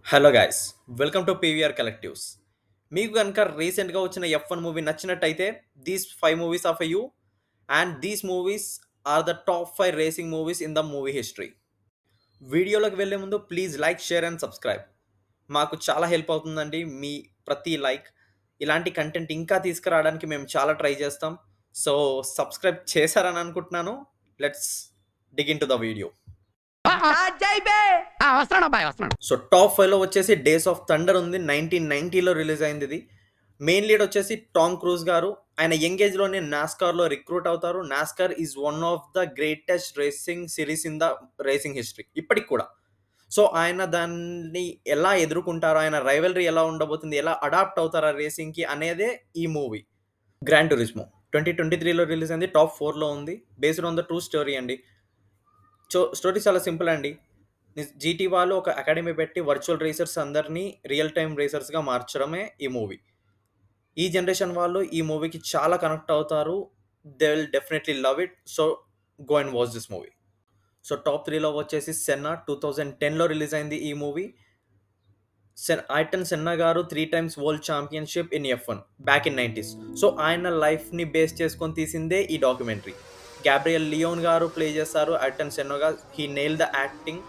Hello guys, welcome to PVR collectives. మీకు కనుక రీసెంట్గా వచ్చిన F1 మూవీ నచ్చినట్టయితే these 5 movies of you and these movies are the top 5 racing movies in the movie history. వీడియోలోకి వెళ్ళే ముందు please like, share and subscribe. మాకు చాలా హెల్ప్ అవుతుందండి మీ ప్రతి లైక్. ఇలాంటి కంటెంట్ ఇంకా తీసుకురావడానికి మేము చాలా ట్రై చేస్తాం. సో సబ్స్క్రైబ్ చేశారని అనుకుంటున్నాను. Let's dig in to the video. వస్తున్నాడు అబ్బాయి వస్తున్నాడు. సో టాప్ 5లో వచ్చేసి డేస్ ఆఫ్ థండర్ ఉంది. 1990లో రిలీజ్ అయింది ఇది. మెయిన్ లీడ్ వచ్చేసి టామ్ క్రూజ్ గారు. ఆయన యంగ్ ఏజ్లోనే నాస్కార్లో రిక్రూట్ అవుతారు. NASCAR is one of the greatest racing series in the racing history ఇప్పటికి కూడా. సో ఆయన దాన్ని ఎలా ఎదుర్కొంటారు, ఆయన రైవలరీ ఎలా ఉండబోతుంది, ఎలా అడాప్ట్ అవుతారు ఆ రేసింగ్కి అనేదే ఈ మూవీ. గ్రాండ్ టూరిస్మో 2023లో రిలీజ్ అయింది. టాప్ 4లో ఉంది. Based on the true story అండి. స్టోరీ చాలా సింపుల్ అండి. జీటీ వాళ్ళు ఒక అకాడమీ పెట్టి వర్చువల్ రేసర్స్ అందరినీ రియల్ టైమ్ రేసర్స్గా మార్చడమే ఈ మూవీ. ఈ జనరేషన్ వాళ్ళు ఈ మూవీకి చాలా కనెక్ట్ అవుతారు. They will definitely love it. So go and watch this movie. So top 3లో వచ్చేసి సెన్నా 2010లో రిలీజ్ అయింది ఈ మూవీ. ఐటన్ సెన్నా గారు 3 times world championship in F1 back in 90s. So ఆయన లైఫ్ని బేస్ చేసుకొని తీసిందే ఈ డాక్యుమెంటరీ. గ్యాబ్రియల్ లియోన్ గారు ప్లే చేస్తారు ఐటన్ సెన్నోగా. He nail the acting.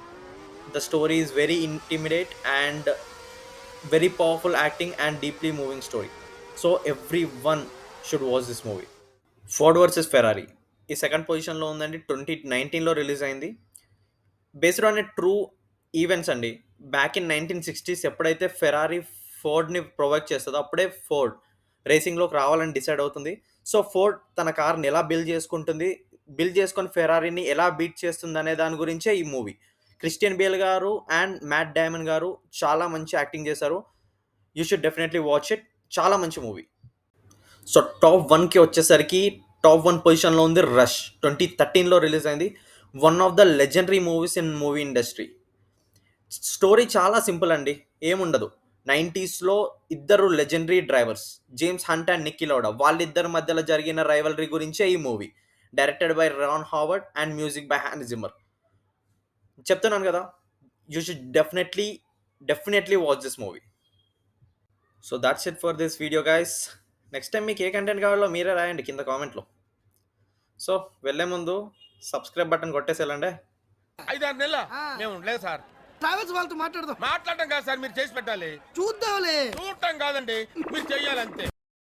The story is very intimate and very powerful acting and deeply moving story. So everyone should watch this movie. Ford versus Ferrari ఈ second పొజిషన్లో ఉందండి. 2019లో release అయింది. Based on a true events అండి. Back in 1960s ఎప్పుడైతే Ferrari ఫోర్డ్ని provide చేస్తుందో అప్పుడే Ford రేసింగ్లోకి రావాలని decide అవుతుంది. సో ఫోర్డ్ తన కార్ని ఎలా బిల్డ్ చేసుకొని ఫెరారీని ఎలా బీట్ చేస్తుంది అనే దాని గురించే ఈ మూవీ. క్రిస్టియన్ బేల్ గారు అండ్ మ్యాట్ డైమన్ గారు చాలా మంచి యాక్టింగ్ చేశారు. You should definitely watch it. చాలా మంచి మూవీ. సో టాప్ 1కి వచ్చేసరికి టాప్ 1 పొజిషన్లో ఉంది రష్. 2013లో రిలీజ్ అయింది. వన్ ఆఫ్ ద legendary movies in movie industry. Story చాలా సింపుల్ అండి, ఏముండదు. 90స్లో ఇద్దరు లెజెండరీ drivers James Hunt and Niki Lauda, వాళ్ళిద్దరి మధ్యలో జరిగిన రైవలరీ గురించే ఈ మూవీ. Directed by Ron Howard and music by Hans Zimmer. చెప్తున్నాను కదా, you should definitely watch this movie. So that's it for this video guys. Next time మీకు ఏ కంటెంట్ కావాలో మీరే రాయండి కింద కామెంట్లో. సో వెళ్ళే ముందు సబ్స్క్రైబ్ బటన్ కొట్టేసి వెళ్ళండి. 5-6 నెలల మేము ఉండలేదు సార్. ట్రావెల్స్ వాళ్ళతో మాట్లాడదాం. మాట్లాడటం కాదు సార్, మీరు చేసి పెట్టాలి. చూద్దాంలే. చూడటం కాదండి, మీరు చెయ్యాలంతే.